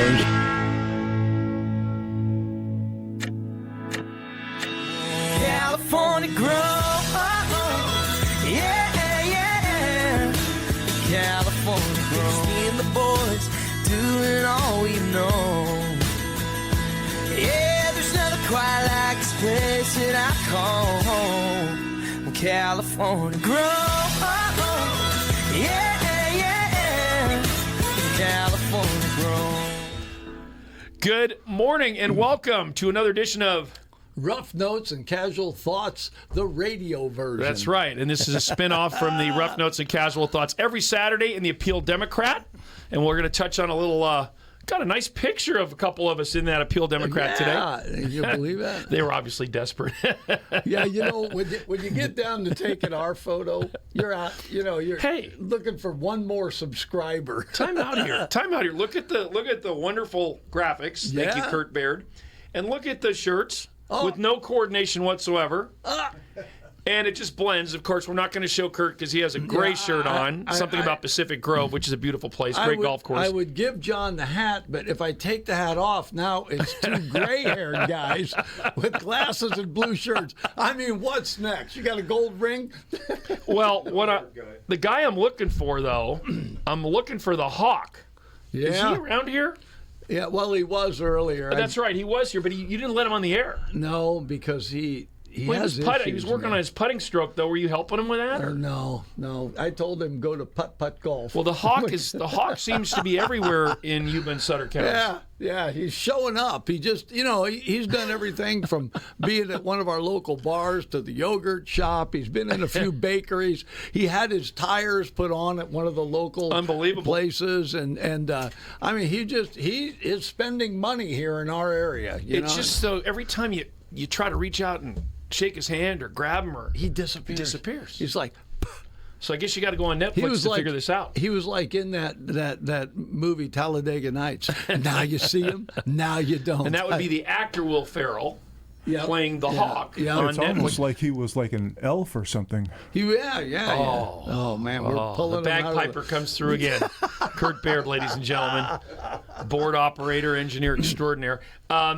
version. California grow, yeah, yeah. California grow. Me and the boys doing all we know. Yeah, there's nothing quite like this place that I call home. California grow, yeah, yeah. California grow. Good morning and welcome to another edition of Rough Notes and Casual Thoughts, the radio version. That's right. And this is a spin-off from the Rough Notes and Casual Thoughts every Saturday in the Appeal Democrat. And we're going to touch on a little, got a nice picture of a couple of us in that Appeal Democrat today. Yeah, you believe that? They were obviously desperate. Yeah, you know, when you get down to taking our photo, you're out, you know, you're looking for one more subscriber. Time out here. Look at the wonderful graphics. Thank you, Kurt Baird. And look at the shirts. With no coordination whatsoever. And it just blends. Of course, we're not going to show Kurt because he has a gray shirt on. Something about Pacific Grove, which is a beautiful place. Great golf course. I would give John the hat, but if I take the hat off, now it's two gray-haired guys with glasses and blue shirts. I mean, what's next? You got a gold ring? Well, the guy I'm looking for, though, I'm looking for the Hawk. Yeah. Is he around here? Yeah, well, he was earlier. That's right, he was here, but you didn't let him on the air. No, because he has was issues. He was working on his putting stroke, though. Were you helping him with that? No. I told him go to putt golf. Well, the Hawk seems to be everywhere in Yuba and Sutter counties. Yeah, he's showing up. He just, he's done everything from being at one of our local bars to the yogurt shop. He's been in a few bakeries. He had his tires put on at one of the local places, and I mean, he is spending money here in our area. It's just so every time you try to reach out and shake his hand or grab him, or he disappears. He's like. So I guess you got to go on Netflix to figure this out. He was like in that movie Talladega Nights. Now you see him, now you don't. And that would be the actor Will Ferrell playing the Hawk on It's Netflix. almost like he was like an elf or something. Oh man, we're pulling the him out bagpiper comes through again. Kurt Baird, ladies and gentlemen, board operator, engineer extraordinaire.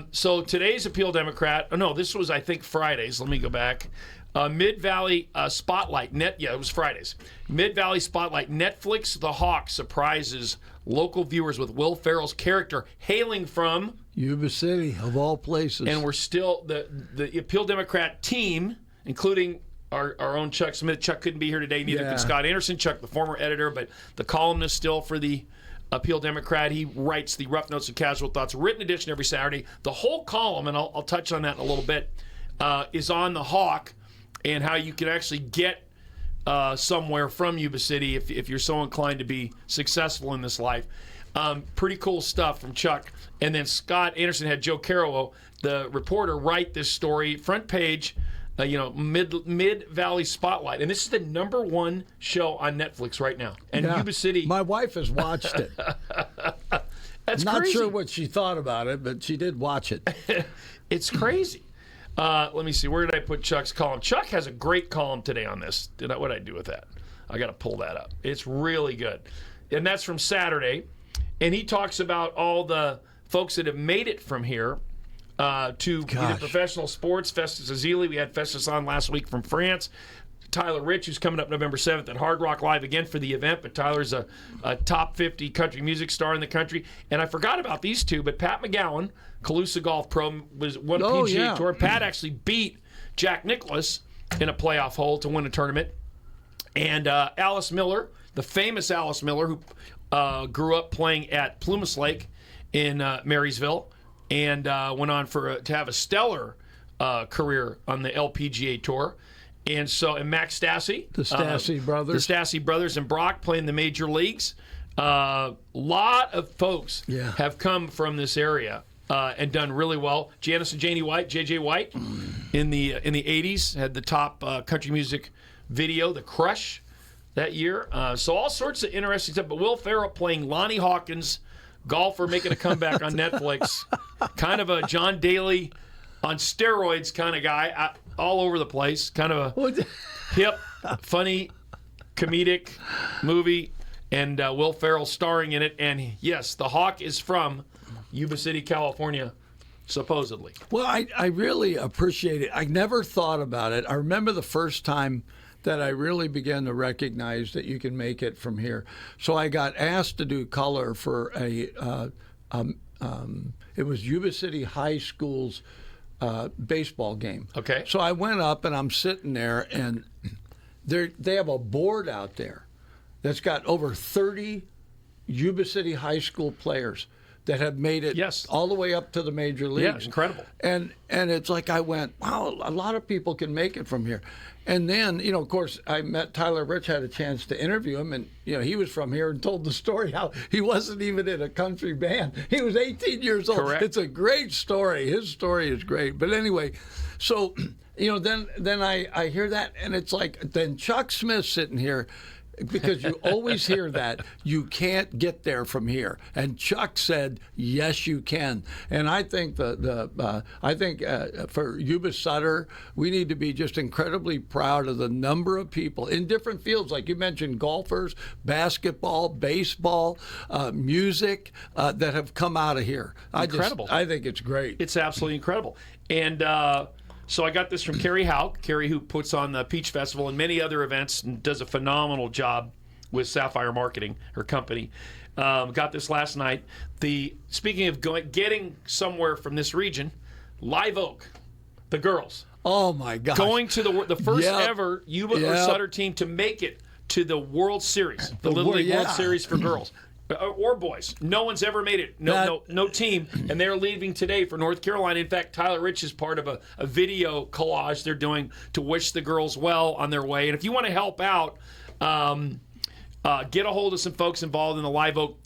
So today's Appeal Democrat. Oh no, this was I think Fridays. Let me go back. Mid-Valley Spotlight. It was Fridays. Mid-Valley Spotlight. Netflix The Hawk surprises local viewers with Will Ferrell's character hailing from Yuba City, of all places. And we're still the Appeal Democrat team, including our own Chuck Smith. Chuck couldn't be here today. Neither could Scott Anderson. Chuck, the former editor, but the columnist still for the Appeal Democrat. He writes the Rough Notes and Casual Thoughts written edition every Saturday. The whole column, and I'll touch on that in a little bit, is on the Hawk and how you can actually get somewhere from Yuba City if you're so inclined to be successful in this life. Pretty cool stuff from Chuck. And then Scott Anderson had Joe Caro, the reporter, write this story, front page, Mid-Valley Spotlight. And this is the #1 show on Netflix right now. And Yuba City. My wife has watched it. That's not crazy. sure what she thought about it, but she did watch it. It's crazy. Let me see. Where did I put Chuck's column? Chuck has a great column today on this. What did I do with that? I got to pull that up. It's really good. And that's from Saturday. And he talks about all the folks that have made it from here to either professional sports. Festus Ezeli. We had Festus on last week from France. Tyler Rich, who's coming up November 7th at Hard Rock Live again for the event, but Tyler's a top 50 country music star in the country. And I forgot about these two, but Pat McGowan, Calusa Golf Pro, won a PGA Tour. Pat actually beat Jack Nicklaus in a playoff hole to win a tournament. And Alice Miller, the famous Alice Miller, who grew up playing at Plumas Lake in Marysville and went on to have a stellar career on the LPGA Tour. And Max Stassi. The Stassi brothers. The Stassi brothers and Brock playing the major leagues. Lot of folks have come from this area and done really well. Janice and Janie White, J.J. White, in the 80s, had the top country music video, The Crush, that year. So all sorts of interesting stuff. But Will Ferrell playing Lonnie Hawkins, golfer making a comeback on Netflix. Kind of a John Daly on steroids kind of guy, all over the place. Kind of a hip, funny, comedic movie, and Will Ferrell starring in it. And yes, the Hawk is from Yuba City, California, supposedly. Well, I really appreciate it. I never thought about it. I remember the first time that I really began to recognize that you can make it from here. So I got asked to do color for it was Yuba City High School's baseball game. Okay. So I went up and I'm sitting there, and they have a board out there that's got over 30 Yuba City High School players that have made it Yes. all the way up to the major leagues. Yeah, incredible. And it's like I went, wow, a lot of people can make it from here. And then, of course, I met Tyler Rich, had a chance to interview him, and he was from here and told the story how he wasn't even in a country band. He was 18 years old. Correct. It's a great story. His story is great. But anyway, so then I hear that, and it's like then Chuck Smith sitting here. Because you always hear that you can't get there from here, and Chuck said, "Yes, you can." And I think for Yuba Sutter, we need to be just incredibly proud of the number of people in different fields, like you mentioned, golfers, basketball, baseball, music, that have come out of here. Incredible. I think it's great. It's absolutely incredible. And so I got this from Carrie Hauk. Carrie, who puts on the Peach Festival and many other events and does a phenomenal job with Sapphire Marketing, her company. Got this last night. Speaking of getting somewhere from this region, Live Oak, the girls. Oh my God! Going to the first Yep. ever Yuba or Yep. Sutter team to make it to the World Series, the Little League World yeah. Series for girls. Or boys. No one's ever made it. No team. And they're leaving today for North Carolina. In fact, Tyler Rich is part of a video collage they're doing to wish the girls well on their way. And if you want to help out, get a hold of some folks involved in the Live Oak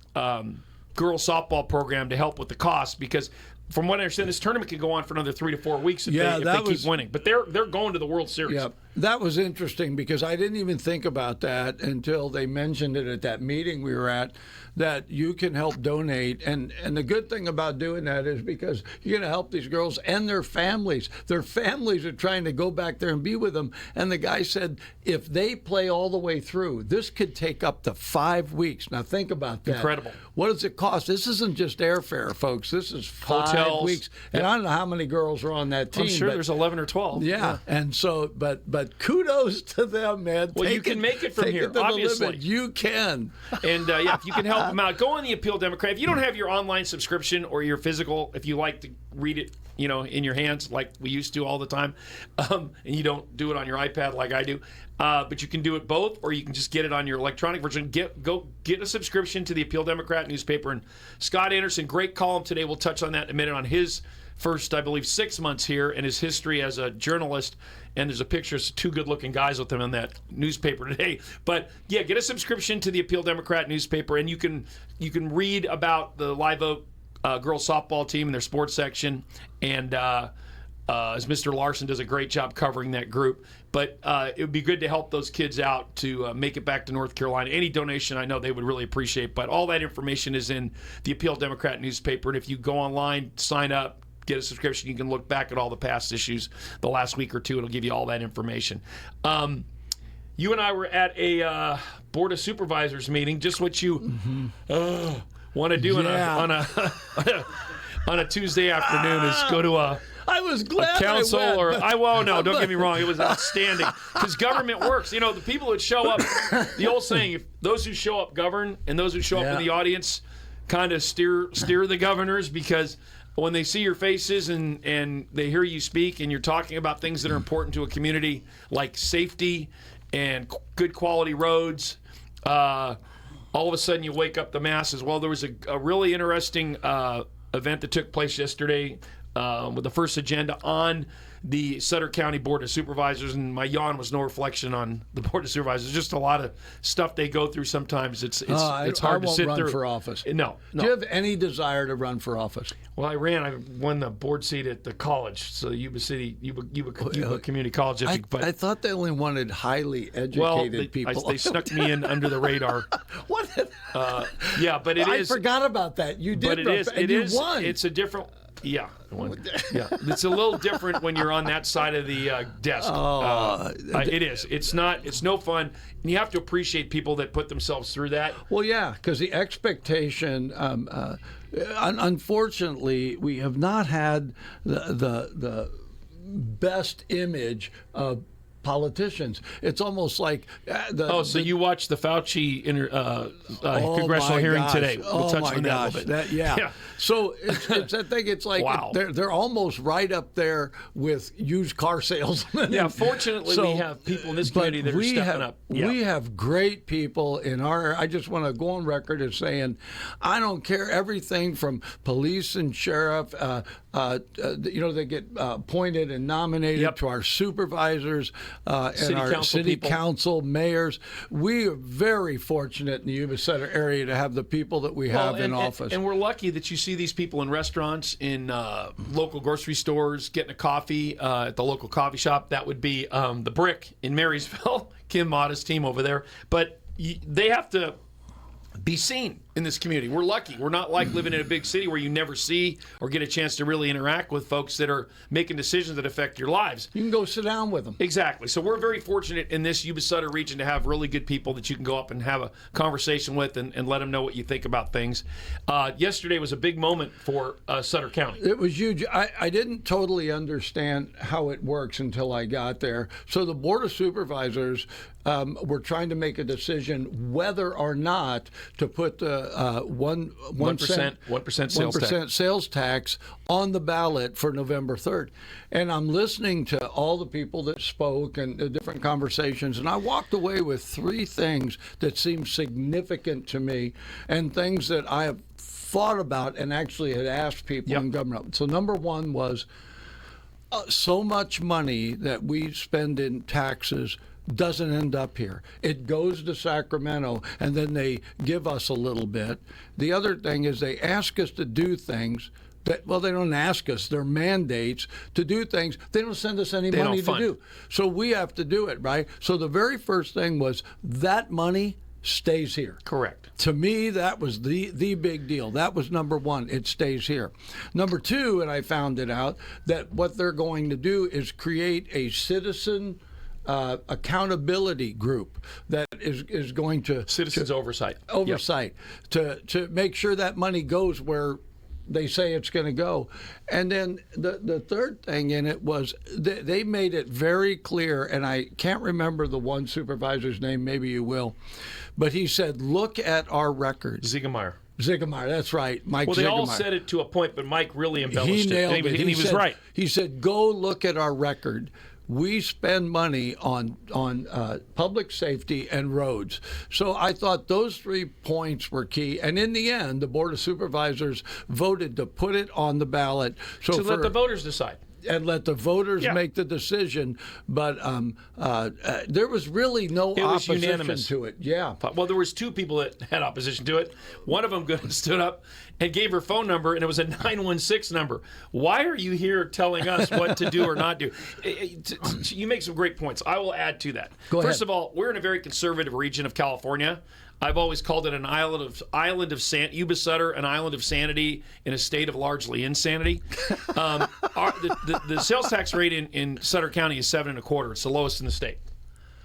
girls softball program to help with the cost, because from what I understand, this tournament could go on for another 3 to 4 weeks if they keep winning. But they're going to the World Series. Yeah, that was interesting because I didn't even think about that until they mentioned it at that meeting we were at, that you can help donate. And the good thing about doing that is because you're going to help these girls and their families. Their families are trying to go back there and be with them. And the guy said, if they play all the way through, this could take up to 5 weeks. Now think about that. Incredible. What does it cost? This isn't just airfare, folks. This is 5 Hotels. weeks. And I don't know how many girls are on that team. I'm sure but- there's 11 or 12. yeah, and so, but kudos to them, man. Well, you can make it from here, to the obviously. limit. You can. And if you can help them out, go on the Appeal Democrat. If you don't have your online subscription or your physical, if you like to read it, in your hands like we used to all the time, and you don't do it on your iPad like I do, but you can do it both, or you can just get it on your electronic version. Go get a subscription to the Appeal Democrat newspaper. And Scott Anderson, great column today. We'll touch on that in a minute on his first, I believe, 6 months here and his history as a journalist. And there's a picture of two good-looking guys with him in that newspaper today. But yeah, get a subscription to the Appeal Democrat newspaper, and you can read about the Live Oak girls softball team and their sports section. And as Mr. Larson does a great job covering that group. But it would be good to help those kids out to make it back to North Carolina. Any donation I know they would really appreciate. But all that information is in the Appeal Democrat newspaper. And if you go online, sign up, get a subscription, you can look back at all the past issues the last week or two. It'll give you all that information. You and I were at a Board of Supervisors meeting, just what you want to do on a Tuesday afternoon is go to a I was glad council I went. no, don't get me wrong, it was outstanding because government works. The people that show up, the old saying, if those who show up govern, and those who show up in the audience kind of steer the governors, because when they see your faces and they hear you speak and you're talking about things that are important to a community like safety and good quality roads, all of a sudden you wake up the masses. Well, there was a really interesting event that took place yesterday with the first agenda on the Sutter County Board of Supervisors, and my yawn was no reflection on the Board of Supervisors. Just a lot of stuff they go through sometimes. It's hard to sit run through. for office. No. Do you have any desire to run for office? Well, I won the board seat at the college, so Yuba Community College. I thought they only wanted highly educated people. They snuck me in under the radar. What? Yeah, but it is. I forgot about that. You did, But it is. and It you is. won. It's a different. Yeah, yeah. It's a little different when you're on that side of the desk. It is. It's not. It's no fun, and you have to appreciate people that put themselves through that. Well, yeah, because the expectation, unfortunately, we have not had the best image of politicians. It's almost like so you watched the Fauci congressional my hearing gosh. today. We'll touch on that a little bit. Yeah. So it's I think it's like Wow. they're almost right up there with used car salesmen. Yeah, fortunately, we have people in this community that are stepping up. Yeah. We have great people in our. I just want to go on record as saying, I don't care everything from police and sheriff. They get appointed and nominated Yep. to our supervisors and City our council city people. council mayors. We are very fortunate in the Yuba Sutter area to have the people that we have in office. And we're lucky that you see these people in restaurants, in local grocery stores, getting a coffee at the local coffee shop. That would be the Brick in Marysville, Kim Motta's team over there. But they have to be seen in this community. We're lucky. We're not like living in a big city where you never see or get a chance to really interact with folks that are making decisions that affect your lives. You can go sit down with them. Exactly. So we're very fortunate in this Yuba Sutter region to have really good people that you can go up and have a conversation with and let them know what you think about things. Yesterday was a big moment for Sutter County. It was huge. I didn't totally understand how it works until I got there. So the Board of Supervisors were trying to make a decision whether or not to put the 1% sales tax on the ballot for November 3rd. And I'm listening to all the people that spoke and the different conversations, and I walked away with three things that seemed significant to me and things that I have thought about and actually had asked people in government. So number one was so much money that we spend in taxes doesn't end up here. It goes to Sacramento, and then they give us a little bit. The other thing is they ask us to do things that, well, they don't ask us. They're mandates to do things. They don't send us any money to do. So we have to do it, right? So the very first thing was that money stays here. Correct. To me, that was the big deal. That was number one. It stays here. Number two, and I found it out, that what they're going to do is create a citizen accountability group that is going to Citizens oversight to make sure that money goes where they say it's going to go. And then the third thing in it was they made it very clear, and I can't remember the one supervisor's name, maybe you will, but he said, look at our records. Ziegemeyer, that's right. Mike Well, they Ziegemeyer. all said it to a point, but Mike really embellished He nailed it. it. And he was right. He said, go look at our record. We spend money on public safety and roads. So I thought those 3 points were key. And in the end, the Board of Supervisors voted to put it on the ballot. So to let the voters decide. And let the voters make the decision. But there was really no opposition to it. Yeah. Well, there was two people that had opposition to it. One of them stood up and gave her phone number, and it was a 916 number. Why are you here telling us what to do or not do? You make some great points. I will add to that. Go ahead. First of all, we're in a very conservative region of California. I've always called it an island of Yuba Sutter, an island of sanity in a state of largely insanity. The sales tax rate in Sutter County is 7.25. It's the lowest in the state.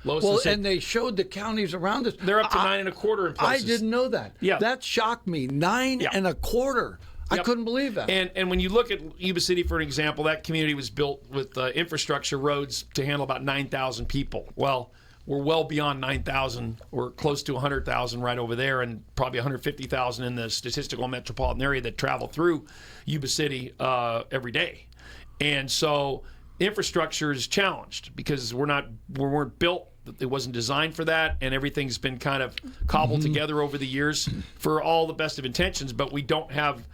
And they showed the counties around us. They're up to 9.25 in places. I didn't know that. Yeah. That shocked me. 9.25. I couldn't believe that. And when you look at Yuba City, for an example, that community was built with infrastructure roads to handle about 9,000 people. Well, we're well beyond 9,000. We're close to 100,000 right over there, and probably 150,000 in the statistical metropolitan area that travel through Yuba City every day. And so infrastructure is challenged because we weren't built. It wasn't designed for that, and everything's been kind of cobbled together over the years for all the best of intentions, but we don't have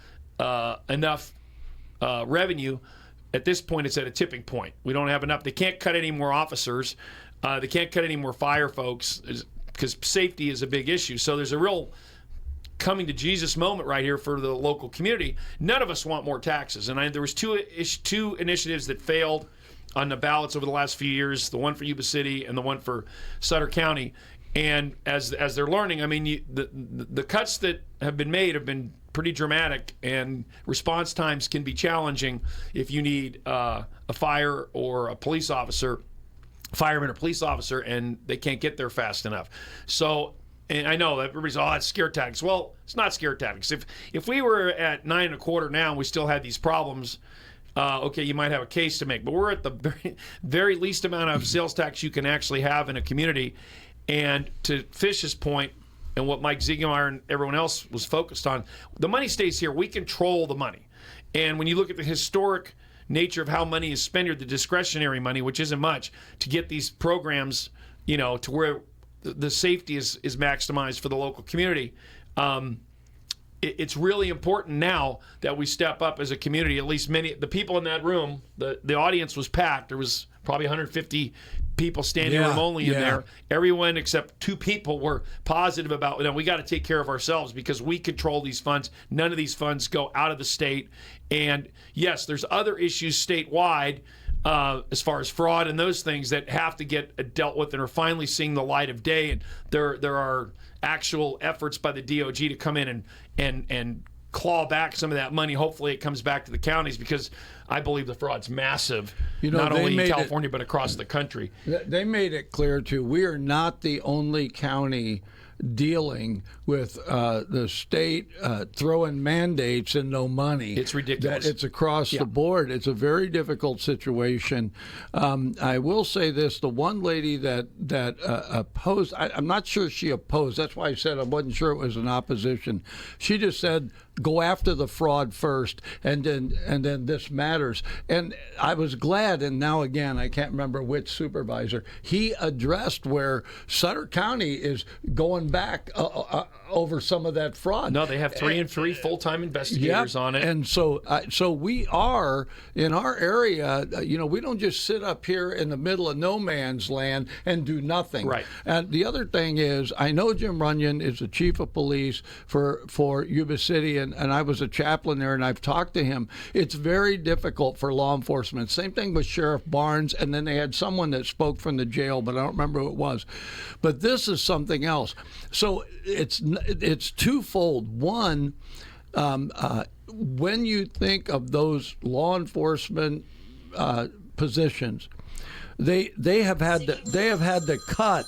enough revenue. At this point, it's at a tipping point. We don't have enough. They can't cut any more officers. They can't cut any more fire folks because safety is a big issue. So there's a real coming to Jesus moment right here for the local community. None of us want more taxes. And there was two initiatives that failed on the ballots over the last few years, the one for Yuba City and the one for Sutter County. And as they're learning, I mean, the cuts that have been made have been pretty dramatic, and response times can be challenging if you need a fireman or police officer, and they can't get there fast enough. So And I know that everybody's, oh, it's scare tactics. Well, it's not scare tactics. If we were at 9.25 now and we still had these problems, okay, you might have a case to make. But we're at the very least amount of sales tax you can actually have in a community. And to Fish's point, and what Mike Ziegemeyer and everyone else was focused on, the money stays here. We control the money. And when you look at the historic nature of how money is spent, or the discretionary money, which isn't much, to get these programs, to where the safety is maximized for the local community. It's really important now that we step up as a community. At least the people in that room, the audience was packed. There was probably 150 people standing room only in there. Everyone except 2 people were positive about, we got to take care of ourselves because we control these funds. None of these funds go out of the state. And yes, there's other issues statewide as far as fraud and those things that have to get dealt with and are finally seeing the light of day. And there are actual efforts by the DOG to come in and claw back some of that money. Hopefully it comes back to the counties, because I believe the fraud's massive, not only in California but across the country. They made it clear, too, we are not the only county dealing with the state throwing mandates and no money. It's ridiculous. That it's across the board. It's a very difficult situation. I will say this: the one lady that opposed, I'm not sure she opposed. That's why I said I wasn't sure it was an opposition. She just said, go after the fraud first, and then this matters. And I was glad. And now again, I can't remember which supervisor he addressed where Sutter County is going back over some of that fraud. No, they have 3 and 3 full-time investigators on it. And so we are in our area. We don't just sit up here in the middle of no man's land and do nothing. Right. And the other thing is, I know Jim Runyon is the chief of police for Yuba City, and I was a chaplain there, and I've talked to him. It's very difficult for law enforcement. Same thing with Sheriff Barnes, and then they had someone that spoke from the jail, but I don't remember who it was. But this is something else. So it's twofold. One, when you think of those law enforcement positions, they have had to cut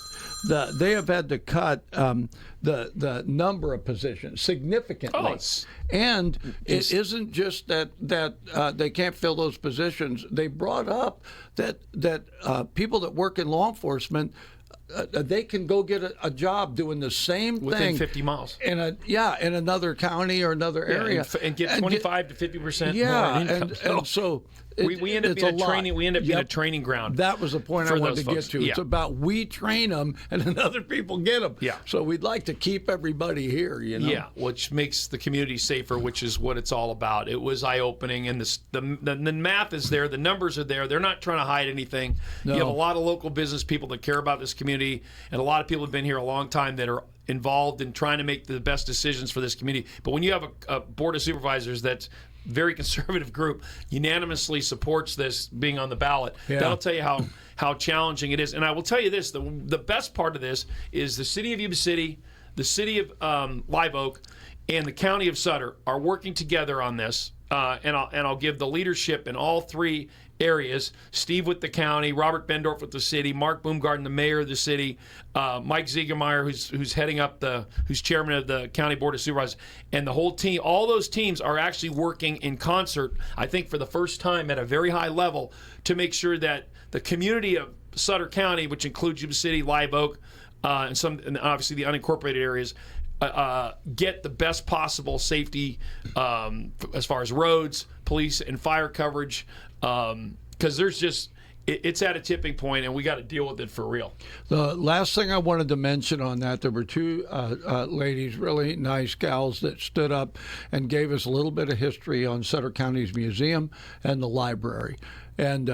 the number of positions significantly. And it isn't just that they can't fill those positions. They brought up that people that work in law enforcement, they can go get a job doing the same within thing 50 miles in another county or another area, and get 25 to 50% more income. And so we end up being a training. We end up being a training ground. That was the point I wanted to get to. Yeah. It's about we train them and then other people get them. Yeah. So we'd like to keep everybody here. Yeah, which makes the community safer, which is what it's all about. It was eye-opening, and the math is there. The numbers are there. They're not trying to hide anything. No. You have a lot of local business people that care about this community, and a lot of people have been here a long time that are involved in trying to make the best decisions for this community. But when you have a board of supervisors that's very conservative group unanimously supports this being on the ballot, that'll tell you how challenging it is. And I will tell you this, the best part of this is the city of Yuba City, the city of Live Oak, and the county of Sutter are working together on this. And I'll give the leadership in all 3 areas: Steve with the county, Robert Bendorf with the city, Mark Boomgarden, the mayor of the city, Mike Ziegemeyer, who's heading up who's chairman of the county board of supervisors, and the whole team. All those teams are actually working in concert, I think, for the first time at a very high level, to make sure that the community of Sutter County, which includes Yuba City, Live Oak, and obviously the unincorporated areas, get the best possible safety as far as roads, police, and fire coverage, because there's just it's at a tipping point, and we got to deal with it for real. The last thing I wanted to mention on that, there were 2 ladies, really nice gals, that stood up and gave us a little bit of history on Sutter County's museum and the library. And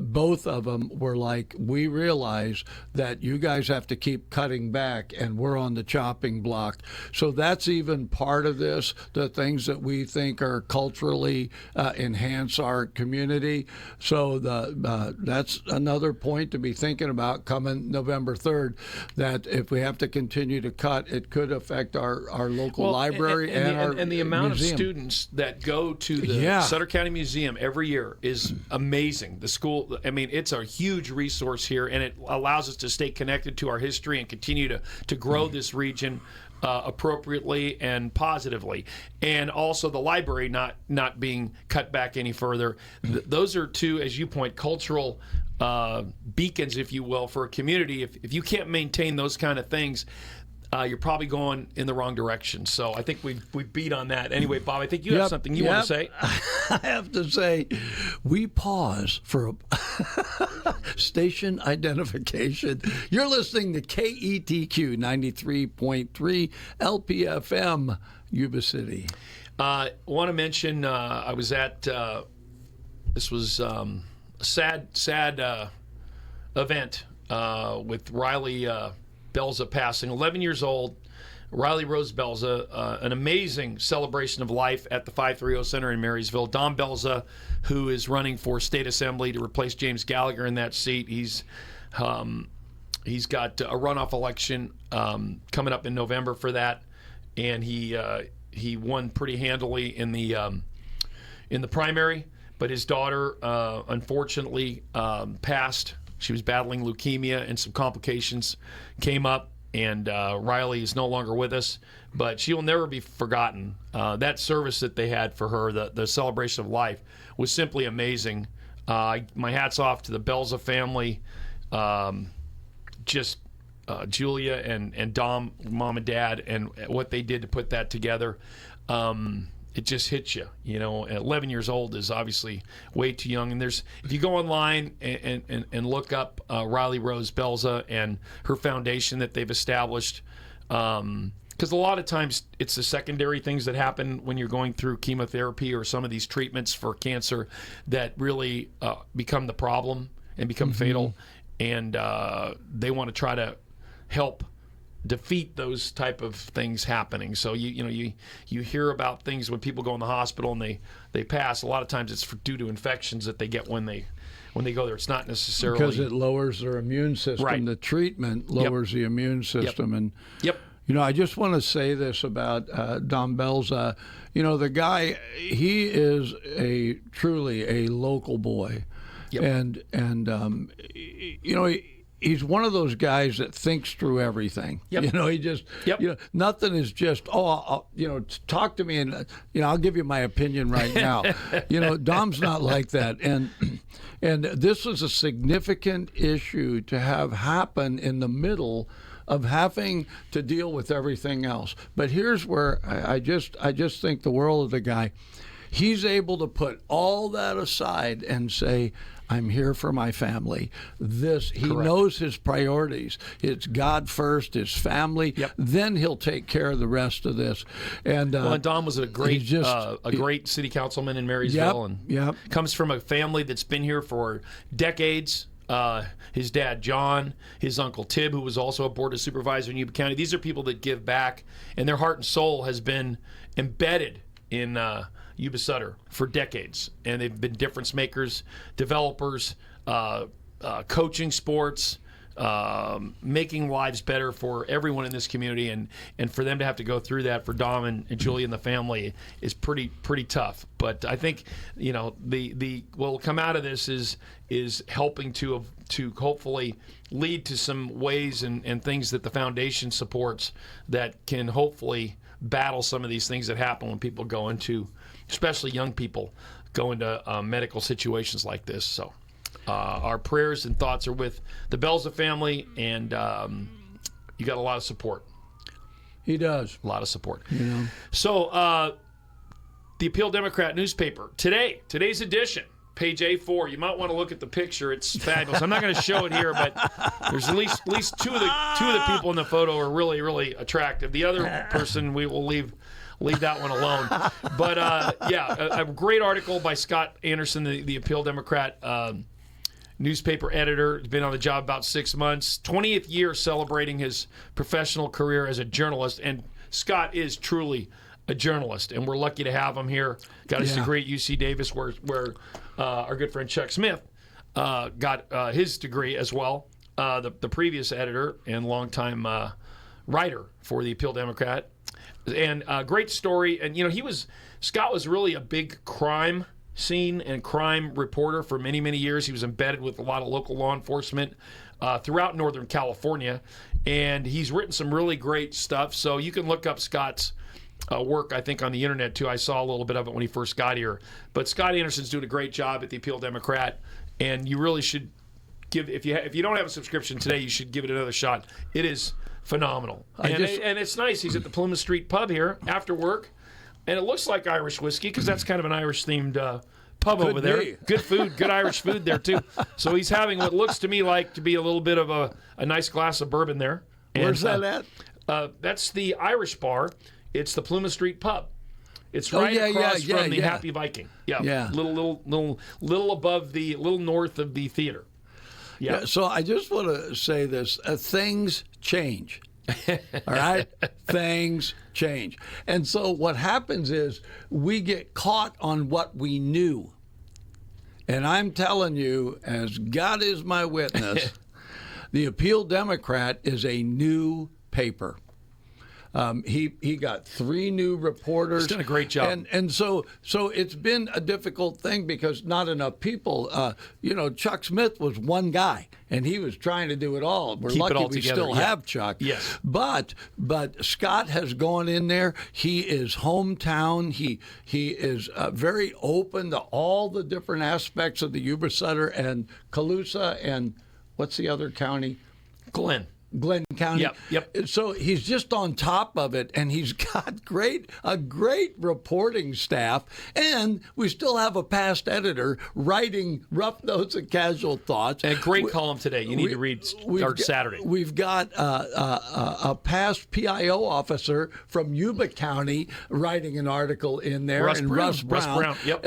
both of them were like, we realize that you guys have to keep cutting back, and we're on the chopping block. So that's even part of this, the things that we think are culturally enhance our community. So that's another point to be thinking about coming November 3rd, that if we have to continue to cut, it could affect our local library and the amount museum. of students that go to the Sutter County Museum every year is amazing. amazing. The school, I mean, it's a huge resource here, and it allows us to stay connected to our history and continue to grow this region appropriately and positively. And also the library not being cut back any further. Those are two, as you point, cultural beacons, if you will, for a community. If you can't maintain those kind of things, you're probably going in the wrong direction. So I think we beat on that. Anyway, Bob, I think you have something you want to say. I have to say, we pause for station identification. You're listening to KETQ 93.3 LPFM, Yuba City. Want to mention I was at, this was a sad event with Riley Belza passing, 11 years old. Riley Rose Belza, an amazing celebration of life at the 530 Center in Marysville. Don Belza, who is running for state assembly to replace James Gallagher in that seat, he's got a runoff election coming up in November for that, and he won pretty handily in the primary. But his daughter unfortunately passed. She was battling leukemia, and some complications came up, and Riley is no longer with us, but she will never be forgotten. That service that they had for her, the celebration of life, was simply amazing. My hat's off to the Belza family, Julia and Dom, mom and dad, and what they did to put that together. It just hits you, you know. 11 years old is obviously way too young. And if you go online and look up Riley Rose Belza and her foundation that they've established, because a lot of times it's the secondary things that happen when you're going through chemotherapy or some of these treatments for cancer that really become the problem and become fatal. And they want to try to help defeat those type of things happening. So you hear about things when people go in the hospital and they pass. A lot of times it's due to infections that they get when they go there. It's not necessarily because it lowers their immune system. Right. The treatment lowers the immune system. And you know, I just want to say this about Don Belza. You know, the guy, he is truly a local boy. And you know, he's one of those guys that thinks through everything. You know, he just, you know, nothing is just, you know, talk to me and, you know, I'll give you my opinion right now. You know, Dom's not like that. And this is a significant issue to have happen in the middle of having to deal with everything else. But here's where I just think the world of the guy. He's able to put all that aside and say, I'm here for my family. He knows his priorities. It's God first, his family. Then he'll take care of the rest of this. And Don was a great city councilman in Marysville, and comes from a family that's been here for decades. His dad, John, his uncle Tib, who was also a board of supervisor in Yuba County. These are people that give back, and their heart and soul has been embedded in Yuba Sutter for decades, and they've been difference makers, developers, coaching sports, making lives better for everyone in this community, and for them to have to go through that for Dom and Julie and the family is pretty tough. But I think, you know, the what will come out of this is helping to hopefully lead to some ways and things that the foundation supports that can hopefully battle some of these things that happen when people go into, especially young people, go into medical situations like this. So our prayers and thoughts are with the Belza family, and you got a lot of support. He does. A lot of support. Yeah. So the Appeal Democrat newspaper, today's edition, page A4. You might want to look at the picture. It's fabulous. I'm not going to show it here, but there's at least two of the people in the photo are really, really attractive. The other person we will leave that one alone. But a great article by Scott Anderson, the Appeal Democrat newspaper editor. He's been on the job about 6 months. 20th year celebrating his professional career as a journalist, and Scott is truly a journalist, and we're lucky to have him here. Got his degree at UC Davis, where our good friend Chuck Smith got his degree as well. The previous editor and longtime writer for the Appeal Democrat, and great story. And you know, Scott was really a big crime scene and crime reporter for many, many years. He was embedded with a lot of local law enforcement throughout Northern California, and he's written some really great stuff. So you can look up Scott's work, I think, on the internet too. I saw a little bit of it when he first got here. But Scott Anderson's doing a great job at the Appeal Democrat, and you really should if you don't have a subscription today, you should give it another shot. It is phenomenal, and it's nice. He's at the Plymouth Street Pub here after work, and it looks like Irish whiskey because that's kind of an Irish themed pub over there. Good food, good Irish food there too. So he's having what looks to me like to be a little bit of a nice glass of bourbon there. And, Where's that at? That's the Irish bar. It's the Plymouth Street Pub. It's right across from the Happy Viking. Yeah. Little above the little north of the theater. Yeah. So I just want to say this: things change. All right, things change, and so what happens is we get caught on what we knew. And I'm telling you, as God is my witness, the Appeal Democrat is a new paper. He got 3 new reporters. He's done a great job. And so it's been a difficult thing because not enough people. Chuck Smith was one guy, and he was trying to do it all. We're Keep lucky it all we together. still have Chuck. Yes. But Scott has gone in there. He is hometown. He is very open to all the different aspects of the Yuba Sutter and Colusa and what's the other county? Glenn County. Yep. So he's just on top of it, and he's got a great reporting staff, and we still have a past editor writing rough notes and casual thoughts. And a great column today. You need to read Saturday. We've got a past PIO officer from Yuba County writing an article in there. Russ Brown. Yep.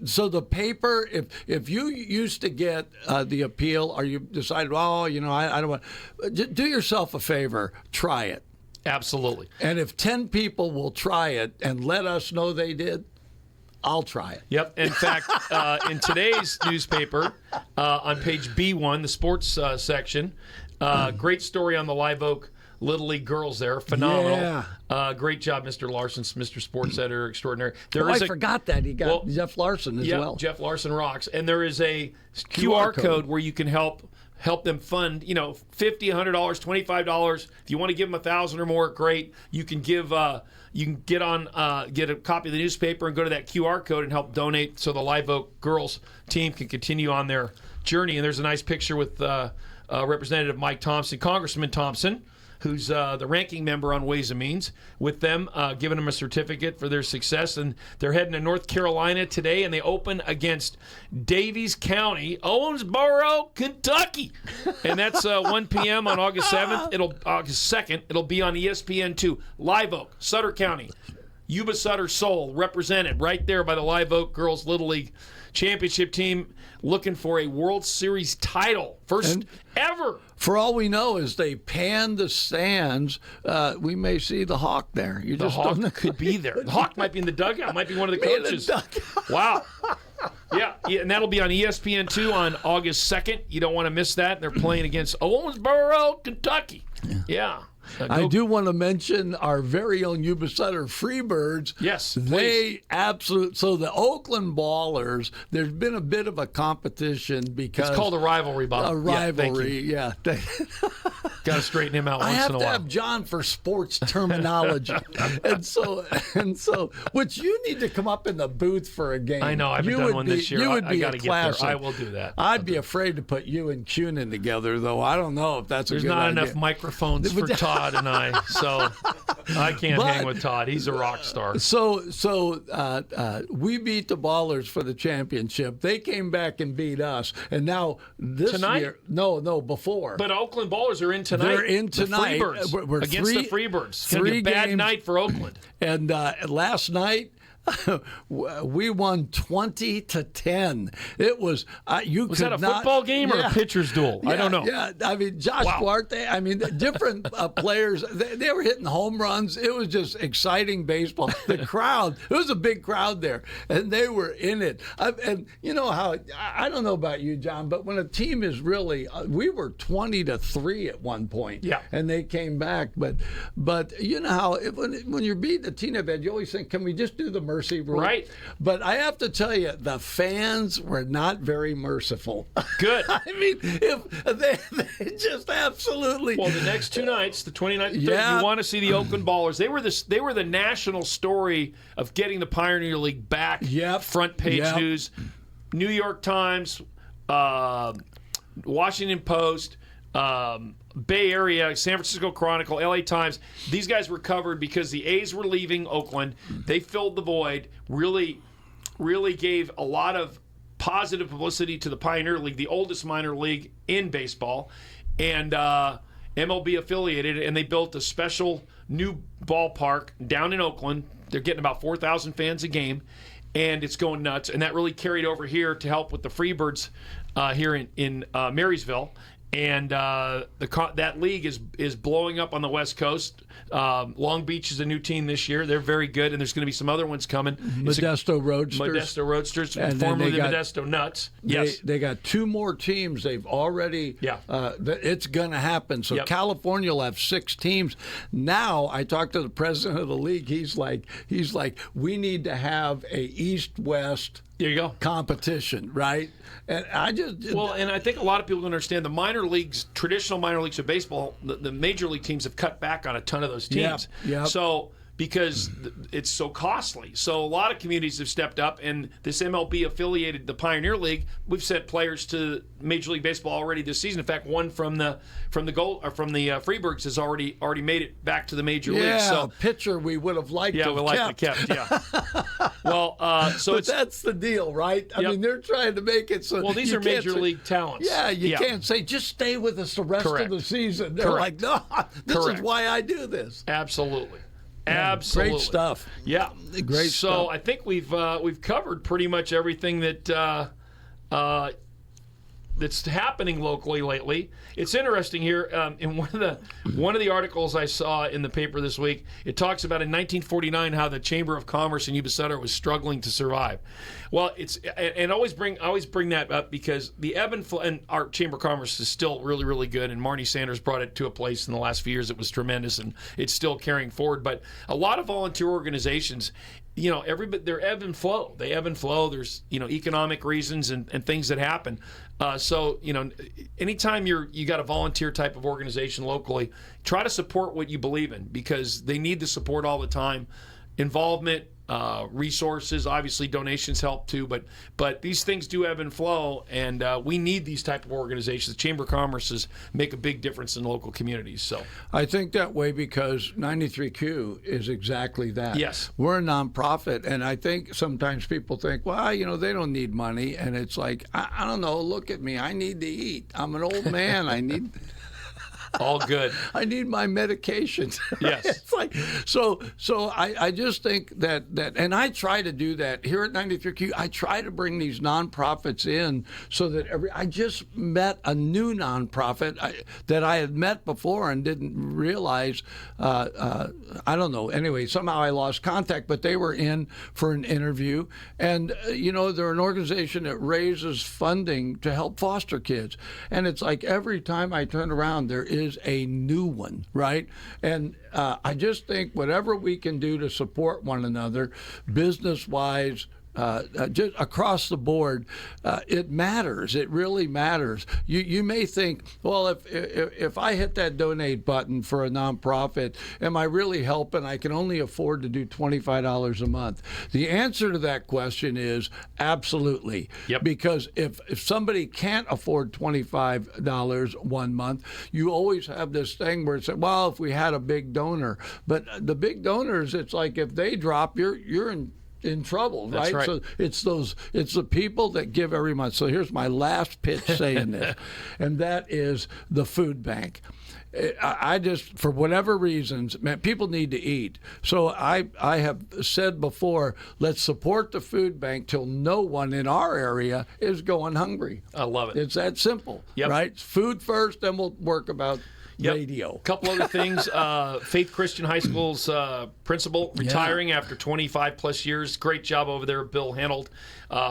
So the paper, if you used to get the Appeal, or you decided, I don't want. Do yourself a favor, try it. Absolutely. And if 10 people will try it and let us know they did, I'll try it. Yep. In fact, in today's newspaper, on page B1, the sports section, great story on the Live Oak Little League girls there. Phenomenal. Yeah. Great job, Mr. Larson, Mr. Sports Editor Extraordinary. I forgot that. He got Jeff Larson as well. Jeff Larson rocks. And there is a QR code where you can help them fund, $50, $100, $25. If you want to give them $1,000 or more, great. You can give, you can get a copy of the newspaper and go to that QR code and help donate so the Live Oak girls team can continue on their journey. And there's a nice picture with Representative Mike Thompson, Congressman Thompson, who's the ranking member on Ways and Means, with them, giving them a certificate for their success. And they're heading to North Carolina today, and they open against Daviess County, Owensboro, Kentucky. And that's 1 p.m. on August 7th. August 2nd. It'll be on ESPN2. Live Oak, Sutter County, Yuba Sutter Soul, represented right there by the Live Oak Girls Little League Championship team, looking for a World Series title. First ever. For all we know, as they pan the stands, we may see the Hawk there. The Hawk could be there. The Hawk might be in the dugout. Might be one of the coaches. Wow. Yeah, and that'll be on ESPN2 on August 2nd. You don't want to miss that. They're playing against Owensboro, Kentucky. Yeah. I do want to mention our very own Yuba Sutter Freebirds. Yes, So the Oakland Ballers, there's been a bit of a competition because it's called a rivalry, Bob. A rivalry, yeah. Got to straighten him out once in a while. I have to have John for sports terminology, and so, which you need to come up in the booth for a game. I know. I haven't done one this year. You would be a classic. I will do that. I'd be afraid to put you and Cunin together, though. I don't know if that's a good idea. There's not enough microphones for Todd and I, so I can't hang with Todd. He's a rock star. So we beat the Ballers for the championship. They came back and beat us, and now this year, before. But Oakland Ballers are in tonight. They're in tonight. The Freebirds We're against the Freebirds. It's going to be a bad night for Oakland. And last night, we won 20-10. It was Was that a football game or a pitcher's duel? I don't know. Yeah, I mean Josh Duarte. I mean different players. They were hitting home runs. It was just exciting baseball. The crowd. It was a big crowd there, and they were in it. And you know how I don't know about you, John, but when a team is really, we were 20-3 at one point. Yeah, and they came back. But you know how when you're beating a team like that, you always think, can we just do the mercy rule. Right. But I have to tell you, the fans were not very merciful. Good. I mean, if they just absolutely. Well, the next two nights, the 29th and 30th, Yeah. you want to see the Oakland Ballers. They were the national story of getting the Pioneer League back. Yep. Front page Yep. news. New York Times, Washington Post, Bay Area, San Francisco Chronicle, LA Times. These guys were covered because the A's were leaving Oakland. They filled the void, really gave a lot of positive publicity to the Pioneer League, the oldest minor league in baseball, and MLB affiliated, and they built a special new ballpark down in Oakland. They're getting about 4,000 fans a game, and it's going nuts. And that really carried over here to help with the Freebirds here in Marysville. And that league is blowing up on the West Coast. Long Beach is a new team this year. They're very good, and there's going to be some other ones coming. Modesto Roadsters. Modesto Roadsters, And then formerly they the got- Modesto Nuts. Yes. They got two more teams. They've already. Yeah. It's going to happen. So Yep. California will have 6 teams. Now I talked to the president of the league. He's like, we need to have a East-West There you go. competition, right? And I just Well, and I think a lot of people don't understand the minor leagues, traditional minor leagues of baseball, the major league teams have cut back on a ton of those teams. Yep. So because it's so costly. So a lot of communities have stepped up, and this MLB affiliated the Pioneer League. We've sent players to Major League Baseball already this season. In fact, one from the Freeburgs has already made it back to the major league. So a pitcher we would have liked yeah, to we have like the kept. Yeah. Well, so But it's that's the deal, right? I Yep. mean, they're trying to make it so. well, these you are can't major say- league talents. Yeah, you can't say just stay with us the rest Correct. of the season. They're Correct. like, no, this Correct. is why I do this. Absolutely. Absolutely. Great stuff. Yeah, Great so stuff. I think we've covered pretty much everything that that's happening locally lately. It's interesting here in one of the articles I saw in the paper this week. It talks about in 1949 how the Chamber of Commerce in Yuba Sutter was struggling to survive. Well, I always bring that up because the ebb and flow, and our Chamber of Commerce is still really, really good. And Marnie Sanders brought it to a place in the last few years that was tremendous, and it's still carrying forward. But a lot of volunteer organizations, they're ebb and flow. They ebb and flow. There's economic reasons and things that happen. So anytime you got a volunteer type of organization locally, try to support what you believe in because they need the support all the time. Involvement, resources, obviously donations help too, but these things do ebb and flow, and we need these type of organizations. The Chamber of Commerce make a big difference in local communities. So I think that way because 93Q is exactly that. Yes. We're a nonprofit, and I think sometimes people think, well, they don't need money. And it's like, I don't know, look at me. I need to eat. I'm an old man. I need all good. I need my medication. Yes. It's like so I just think that and I try to do that here at 93Q. I try to bring these nonprofits in so that I just met a new nonprofit that I had met before and didn't realize I don't know. Anyway, somehow I lost contact, but they were in for an interview, and they're an organization that raises funding to help foster kids, and it's like every time I turn around there is a new one, right? And I just think whatever we can do to support one another, business-wise, just across the board, it matters. It really matters. You may think, well, if I hit that donate button for a nonprofit, am I really helping? I can only afford to do $25 a month. The answer to that question is absolutely. Yep. Because if somebody can't afford $25 one month, you always have this thing where it's like, well, if we had a big donor, but the big donors, it's like if they drop, you're in trouble, right? That's right. So it's the people that give every month. So here's my last pitch saying this, and that is the food bank. I just, for whatever reasons, man, people need to eat. So I have said before, let's support the food bank till no one in our area is going hungry. I love it. It's that simple, Yep. right? Food first, then we'll work about Yep. radio. A couple other things. Faith Christian High School's principal retiring after 25 plus years. Great job over there, Bill Hanold.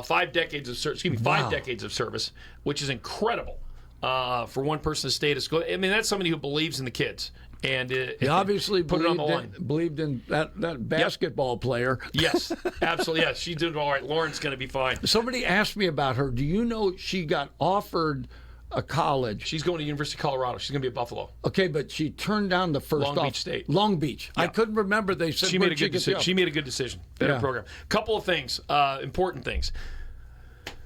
5 decades of service. Excuse me, 5 decades of service, which is incredible for one person to stay at a school. I mean, that's somebody who believes in the kids. and He obviously put it on the line. believed in that basketball player. Yes, absolutely. Yes, she did all right. Lauren's going to be fine. Somebody asked me about her. Do you know she got offered a college? She's going to University of Colorado. She's going to be at Buffalo. Okay, but she turned down the first Long off. Beach State. Long Beach. I couldn't remember. They said She made a where'd good get the decision. job? She made a good decision. Better Yeah. program. Couple of things, important things.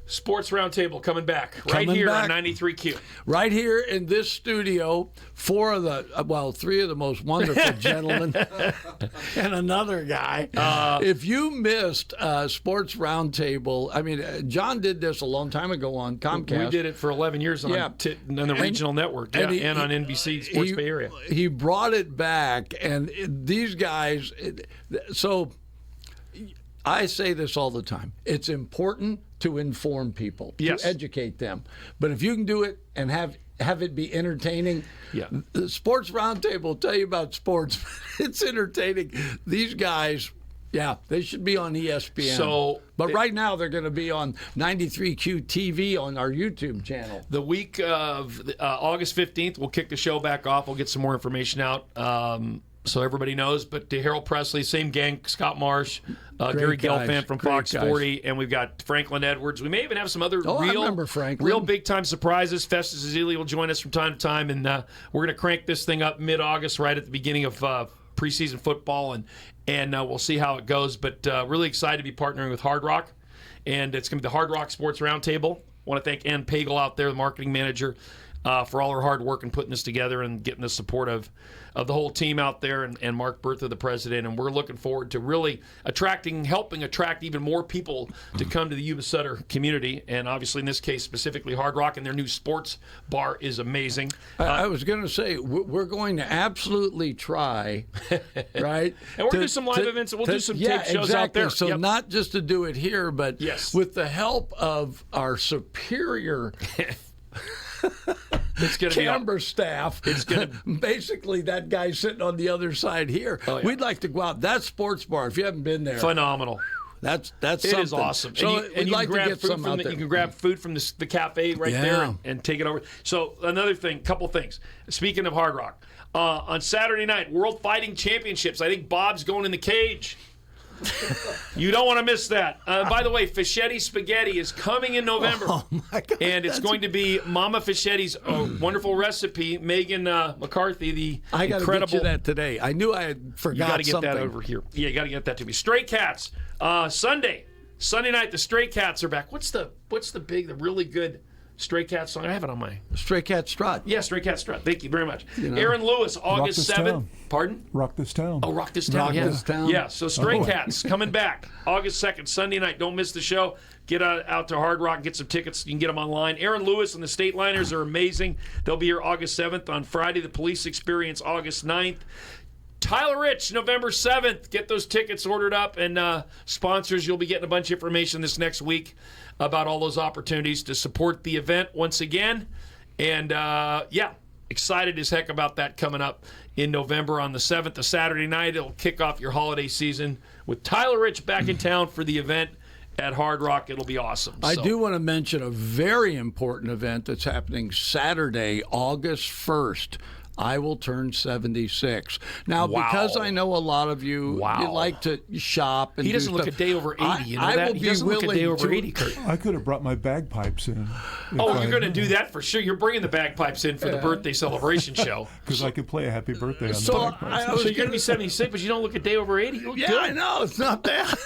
Sports Roundtable coming back right Coming here back. on 93Q. Right here in this studio, three of the most wonderful gentlemen and another guy. If you missed Sports Roundtable, I mean, John did this a long time ago on Comcast. We did it for 11 years on, Yeah. On the regional network, and and on NBC Sports Bay Area. He brought it back, and these guys. So I say this all the time. It's important to inform people, Yes. to educate them. But if you can do it and have it be entertaining, Yeah. the Sports Roundtable will tell you about sports. It's entertaining. These guys, yeah, they should be on ESPN. But right now they're going to be on 93Q TV on our YouTube channel. The week of August 15th, we'll kick the show back off. We'll get some more information out. So everybody knows, but Harold Presley, same gang, Scott Marsh, Gary guys. Gelfand from Great Fox guys. 40, and we've got Franklin Edwards. We may even have some other I remember Franklin. real big-time surprises. Festus Ezeli will join us from time to time, and we're going to crank this thing up mid-August, right at the beginning of preseason football, and we'll see how it goes. But really excited to be partnering with Hard Rock, and it's going to be the Hard Rock Sports Roundtable. I want to thank Ann Pagel out there, the marketing manager, for all her hard work in putting this together and getting the support of the whole team out there, and Mark Bertha, the president. And we're looking forward to really helping attract even more people to come to the Yuba Sutter community. And obviously, in this case, specifically Hard Rock, and their new sports bar is amazing. I was going to say, we're going to absolutely try, right? And we're going to do some live events, and we'll do some tape shows out there. So Yep. not just to do it here, but Yes. with the help of our superior It's going to be camera staff. It's gonna- basically that guy sitting on the other side here. Oh, yeah. We'd like to go out. That sports bar, if you haven't been there, phenomenal. that's It something. is awesome. So and we'd you like can grab to get food some from out there. you can grab food from the cafe right Yeah. there and take it over. So another thing, couple things. Speaking of Hard Rock, on Saturday night, World Fighting Championships. I think Bob's going in the cage. You don't want to miss that. By the way, Fischetti Spaghetti is coming in November. Oh my God! And it's going to be Mama Fischetti's wonderful recipe. Megan McCarthy, the I got to incredible. get you that today. I knew I had forgot You got to get something. that over here. Yeah, you got to get that to me. Stray Cats. Sunday night, the Stray Cats are back. What's the really good Stray Cats song? I have it on my. Stray Cat Strut. Yeah, Stray Cat Strut. Thank you very much. Aaron Lewis, August This 7th. Town. Pardon? Rock This Town. Oh, Rock This Town. Rock yeah. This Town. Yeah, so Stray Cats coming back August 2nd, Sunday night. Don't miss the show. Get out to Hard Rock, get some tickets. You can get them online. Aaron Lewis and the State Liners are amazing. They'll be here August 7th. On Friday, the Police Experience, August 9th. Tyler Rich, November 7th. Get those tickets ordered up. And sponsors, you'll be getting a bunch of information this next week about all those opportunities to support the event once again. And, excited as heck about that coming up in November on the 7th, a Saturday night. It'll kick off your holiday season with Tyler Rich back in town for the event at Hard Rock. It'll be awesome. I So, do want to mention a very important event that's happening Saturday, August 1st. I will turn 76. Now, Wow. because I know a lot of you, Wow. you like to shop. And He do doesn't look stuff. a day over 80. You know I that? will He be doesn't look a willing day over to- 80, Kurt. I could have brought my bagpipes in. Oh, you're going to do that for sure. You're bringing the bagpipes in for the birthday celebration show. Because I could play a happy birthday on So the I bagpipes. was So you're going to be 76, but you don't look a day over 80. You look Yeah, good. I know. It's not bad.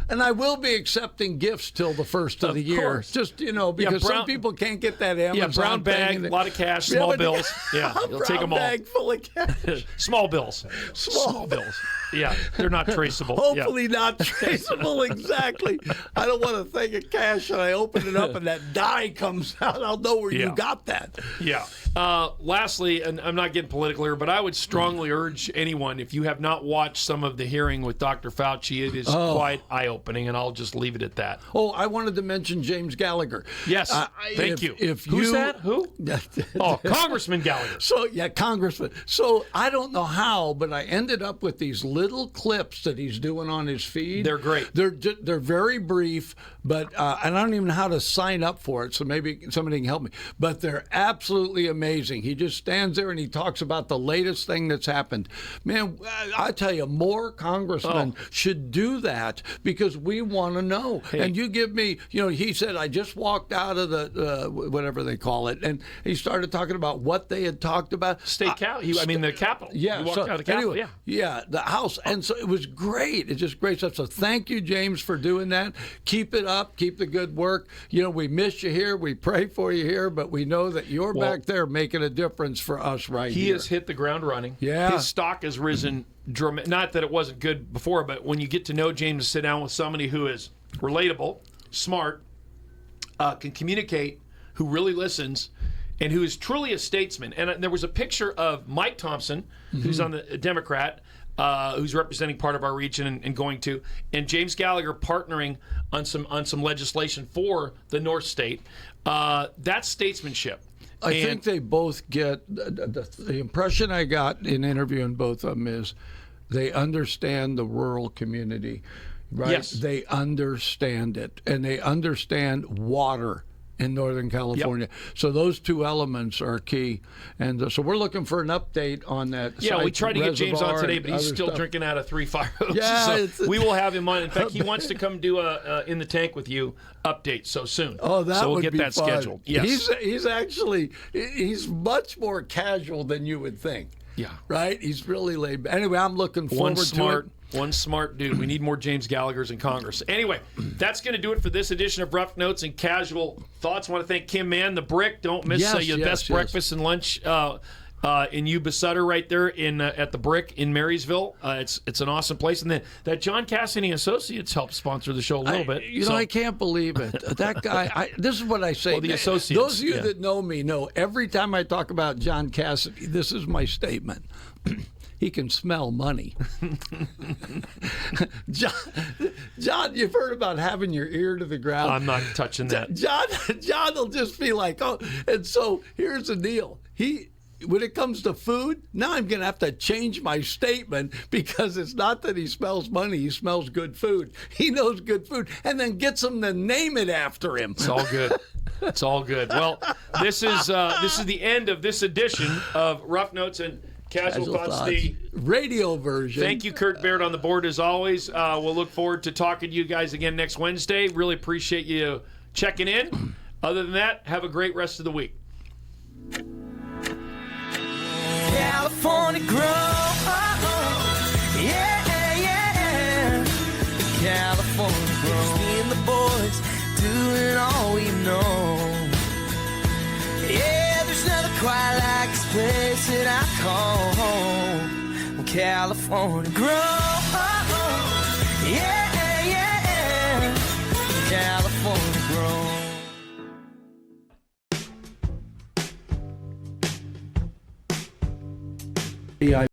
And I will be accepting gifts till the first of the year. course. Just, because brown- some people can't get that Amazon Yeah, brown thing bag, and a they- lot of cash, Yeah, small but- bills. Yeah, A you'll take brown them all. bag full of cash. Small bills. Small bills. Yeah, they're not traceable. Yeah. Hopefully not traceable exactly. I don't want a thing of cash and I open it up and that die comes out. I'll know where Yeah. you got that. Yeah. Lastly, and I'm not getting political here, but I would strongly urge anyone, if you have not watched some of the hearing with Dr. Fauci, it is quite eye-opening, and I'll just leave it at that. Oh, I wanted to mention James Gallagher. Yes. Thank you. If Who's you, that? Who? Oh, Congressman Gallagher. So, yeah, Congressman. So, I don't know how, but I ended up with these little clips that he's doing on his feed. They're great. They're very brief, but and I don't even know how to sign up for it, so maybe somebody can help me. But they're absolutely amazing. amazing. He just stands there and he talks about the latest thing that's happened. Man, I tell you, more congressmen should do that because we want to know. And you give me, he said, I just walked out of the, whatever they call it, and he started talking about what they had talked about. The Capitol. Yeah. He walked out of the Capitol, anyway, yeah, the House. And so it was great. It's just great stuff. So thank you, James, for doing that. Keep it up. Keep the good work. We miss you here. We pray for you here, but we know that you're back there making a difference for us here. He has hit the ground running. Yeah. His stock has risen dramatically. Not that it wasn't good before, but when you get to know James, sit down with somebody who is relatable, smart, can communicate, who really listens, and who is truly a statesman. And there was a picture of Mike Thompson, who's on the Democrat, who's representing part of our region and going to, and James Gallagher partnering on some legislation for the North State. That's statesmanship. I think they both get the impression I got in interviewing both of them is they understand the rural community, right? Yes. They understand it, and they understand water in Northern California. Yep. So those two elements are key. And so we're looking for an update on that. Yeah, we tried to get James on today, but he's still drinking out of 3 fire hoses. Yeah, so we will have him on. In fact, he wants to come do a In the Tank with you update so soon. Oh, that so we'll would get be that fun. scheduled. Yes. He's much more casual than you would think. Yeah. Right? He's really laid back. Anyway, I'm looking forward to it. One smart dude. We need more James Gallaghers in Congress. Anyway, that's going to do it for this edition of Rough Notes and Casual Thoughts. I want to thank Kim Mann, the Brick. Don't miss your best breakfast and lunch in Yuba Sutter right there at the Brick in Marysville. It's an awesome place. And then that John Cassidy Associates helped sponsor the show a little bit. I can't believe it. That guy, this is what I say. Well, the Associates. Those of you that know me know every time I talk about John Cassidy, this is my statement. He can smell money. John, you've heard about having your ear to the ground. I'm not touching that. John will just be like, oh, and so here's the deal. When it comes to food, now I'm going to have to change my statement because it's not that he smells money, he smells good food. He knows good food and then gets them to name it after him. It's all good. It's all good. Well, this is the end of this edition of Rough Notes and Casual Thoughts, the radio version. Thank you, Kurt Baird, on the board as always. We'll look forward to talking to you guys again next Wednesday. Really appreciate you checking in. Other than that, have a great rest of the week. California grow, yeah. California grow. Me and the boys doing all we know. Yeah, there's nothing quite like this place that I call home. California grow, yeah. California grow.